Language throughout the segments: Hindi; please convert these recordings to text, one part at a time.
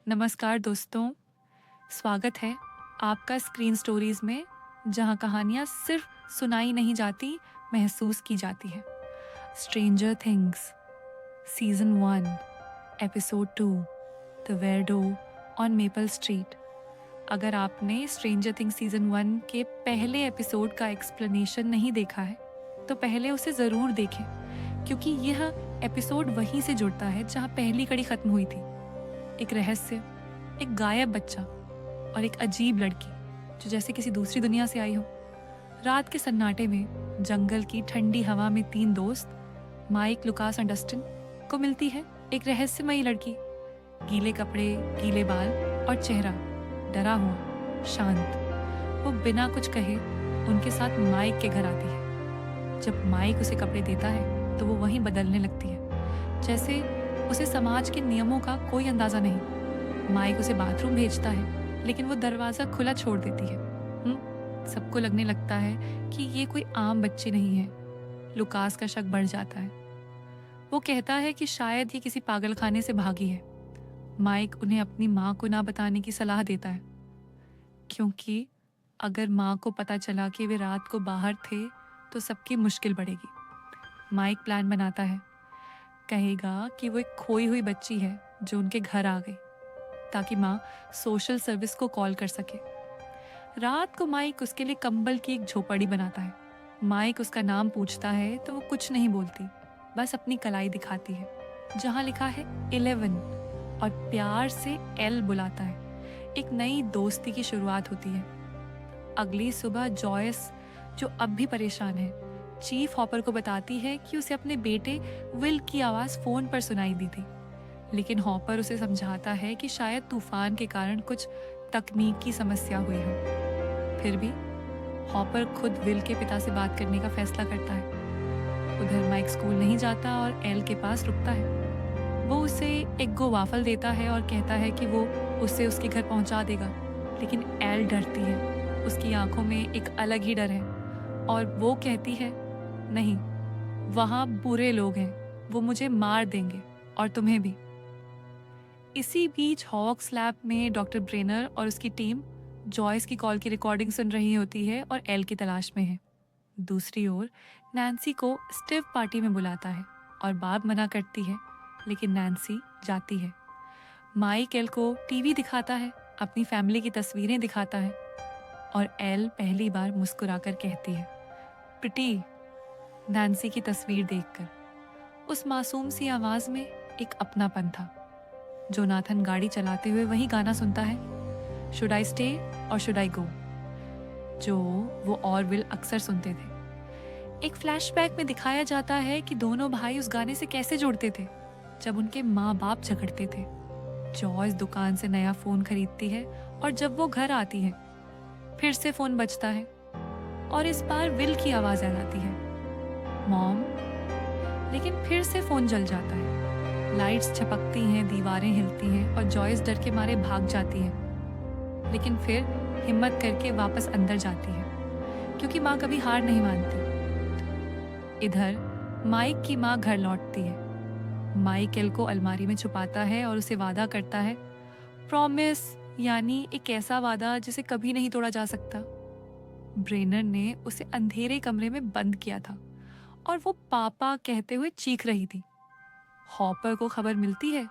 नमस्कार दोस्तों, स्वागत है आपका स्क्रीन स्टोरीज में, जहां कहानियां सिर्फ सुनाई नहीं जाती, महसूस की जाती है। Stranger Things season 1 episode 2 the Weirdo on Maple Street. अगर आपने स्ट्रेंजर थिंग्स सीजन 1 के पहले एपिसोड का एक्सप्लेनेशन नहीं देखा है तो पहले उसे ज़रूर देखें, क्योंकि यह एपिसोड वहीं से जुड़ता है जहां पहली कड़ी खत्म हुई थी। एक रहस्य, एक गायब बच्चा और एक अजीब लड़की जो जैसे किसी दूसरी दुनिया से आई हो। रात के सन्नाटे में जंगल की ठंडी हवा में तीन दोस्त माइक, लुकास और डस्टिन को मिलती है एक रहस्यमयी लड़की। गीले कपड़े, गीले बाल और चेहरा डरा हुआ, शांत। वो बिना कुछ कहे उनके साथ माइक के घर आती है। जब माइक उसे कपड़े देता है तो वो वहीं बदलने लगती है, जैसे उसे समाज के नियमों का कोई अंदाजा नहीं। माइक उसे बाथरूम भेजता है, लेकिन वो दरवाजा खुला छोड़ देती है। सबको लगने लगता है कि ये कोई आम बच्ची नहीं है। लुकास का शक बढ़ जाता है। वो कहता है कि शायद ये किसी पागलखाने से भागी है। माइक उन्हें अपनी माँ को ना बताने की सलाह देता है, क्योंकि अगर माँ को पता चला कि वे रात को बाहर थे तो सबकी मुश्किल बढ़ेगी। माइक प्लान बनाता है, कहेगा कि वो एक खोई हुई बच्ची है जो उनके घर आ गई, ताकि माँ सोशल सर्विस को कॉल कर सके। रात को माइक उसके लिए कंबल की एक झोपड़ी बनाता है। माइक उसका नाम पूछता है तो वो कुछ नहीं बोलती, बस अपनी कलाई दिखाती है जहाँ लिखा है 11 और प्यार से एल बुलाता है। एक नई दोस्ती की शुरुआत होती है। अगली सुबह जॉयस, जो अब भी परेशान है, चीफ हॉपर को बताती है कि उसे अपने बेटे विल की आवाज़ फ़ोन पर सुनाई दी थी, लेकिन हॉपर उसे समझाता है कि शायद तूफान के कारण कुछ तकनीक की समस्या हुई हो। फिर भी हॉपर खुद विल के पिता से बात करने का फैसला करता है। उधर माइक स्कूल नहीं जाता और एल के पास रुकता है। वो उसे एक गो वाफल देता है और कहता है कि वो उसे उसके घर पहुंचा देगा, लेकिन एल डरती है। उसकी आंखों में एक अलग ही डर है और वो कहती है, नहीं, वहाँ बुरे लोग हैं, वो मुझे मार देंगे और तुम्हें भी। इसी बीच हॉक्स लैब में डॉक्टर ब्रेनर और उसकी टीम जॉयस की कॉल की रिकॉर्डिंग सुन रही होती है और एल की तलाश में है। दूसरी ओर नैन्सी को स्टिव पार्टी में बुलाता है और बाब मना करती है, लेकिन नैन्सी जाती है। माइक एल को टीवी दिखाता है, अपनी फैमिली की तस्वीरें दिखाता है और एल पहली बार मुस्कुराकर कहती है, प्रिटी। नैन्सी की तस्वीर देखकर उस मासूम सी आवाज में एक अपनापन था। जोनाथन गाड़ी चलाते हुए वही गाना सुनता है, शुड आई स्टे और शुड आई गो, जो वो और विल अक्सर सुनते थे। एक फ्लैशबैक में दिखाया जाता है कि दोनों भाई उस गाने से कैसे जुड़ते थे जब उनके माँ बाप झगड़ते थे। जॉयस दुकान से नया फोन खरीदती है और जब वो घर आती है फिर से फोन बजता है और इस बार विल की आवाज आ जाती है, मॉम। लेकिन फिर से फोन जल जाता है। लाइट्स झपकती हैं, दीवारें हिलती हैं और जॉयस डर के मारे भाग जाती है, लेकिन फिर हिम्मत करके वापस अंदर जाती है, क्योंकि माँ कभी हार नहीं मानती। इधर माइक की माँ घर लौटती है। माइक एल को अलमारी में छुपाता है और उसे वादा करता है, प्रॉमिस, यानी एक ऐसा वादा जिसे कभी नहीं तोड़ा जा सकता। ब्रेनर ने उसे अंधेरे कमरे में बंद किया था और वो पापा कहते हुए चीख रही थी। हॉपर को खबर मिलती है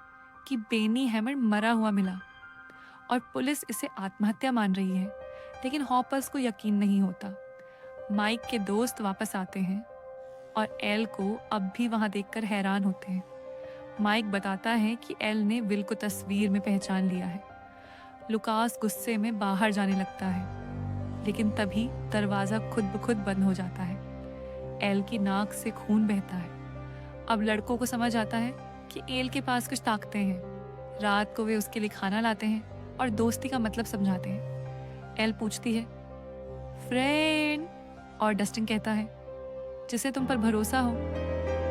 कि बेनी हैमर मरा हुआ मिला और पुलिस इसे आत्महत्या मान रही है, लेकिन हॉपर्स को यकीन नहीं होता। माइक के दोस्त वापस आते हैं और एल को अब भी वहां देखकर हैरान होते हैं। माइक बताता है कि एल ने विल को तस्वीर में पहचान लिया है। लुकास गुस्से में बाहर जाने लगता है, लेकिन तभी दरवाजा खुद ब खुद बंद हो जाता है। एल की नाक से खून बहता है। अब लड़कों को समझ आता है कि एल के पास कुछ ताकतें हैं। रात को वे उसके लिए खाना लाते हैं और दोस्ती का मतलब समझाते हैं। एल पूछती है, फ्रेंड, और डस्टिन कहता है, जिसे तुम पर भरोसा हो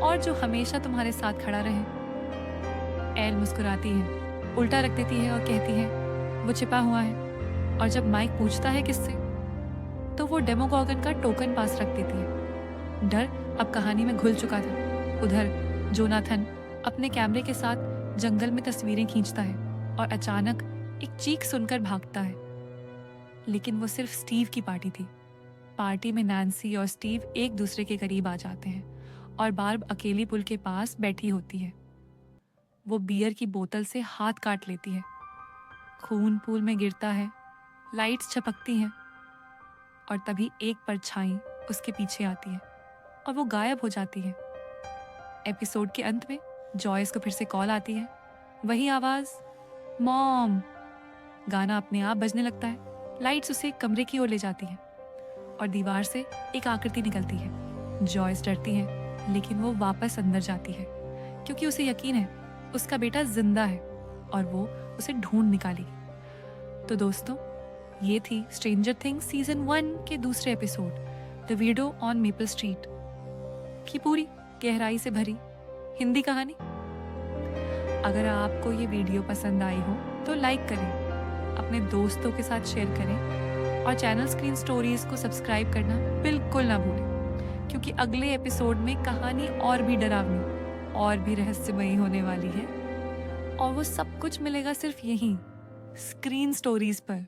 और जो हमेशा तुम्हारे साथ खड़ा रहे। एल मुस्कुराती है, उल्टा रख देती है और कहती है, वो छिपा हुआ है। और जब माइक पूछता है किससे, तो वो डेमोगॉगन का टोकन पास रख देती है। डर अब कहानी में घुल चुका था। उधर जोनाथन अपने कैमरे के साथ जंगल में तस्वीरें खींचता है। और अचानक एक चीख सुनकर भागता है। लेकिन वो सिर्फ स्टीव की पार्टी थी। पार्टी में नैन्सी और स्टीव एक दूसरे के करीब आ जाते हैं और बार्ब अकेली पुल के पास बैठी होती है। वो बियर की बोतल से हाथ काट लेती है। खून पूल में गिरता है, लाइट्स झपकती हैं और तभी एक परछाई उसके पीछे आती है और वो गायब हो जाती है। एपिसोड के अंत में जॉयस को फिर से कॉल आती है। वही आवाज, मॉम। गाना अपने आप बजने लगता है। लाइट्स उसे कमरे की ओर ले जाती है और दीवार से एक आकृति निकलती है। जॉयस डरती है लेकिन वो वापस अंदर जाती है क्योंकि उसे यकीन है उसका बेटा जिंदा है और वो उसे ढूंढ निकालेगी। तो दोस्तों, ये थी स्ट्रेंजर थिंग्स सीजन 1 के दूसरे episode the widow on Maple street की पूरी गहराई से भरी हिंदी कहानी। अगर आपको ये वीडियो पसंद आई हो तो लाइक करें, अपने दोस्तों के साथ शेयर करें और चैनल स्क्रीन स्टोरीज को सब्सक्राइब करना बिल्कुल ना भूलें, क्योंकि अगले एपिसोड में कहानी और भी डरावनी और भी रहस्यमयी होने वाली है और वो सब कुछ मिलेगा सिर्फ यहीं स्क्रीन स्टोरीज पर।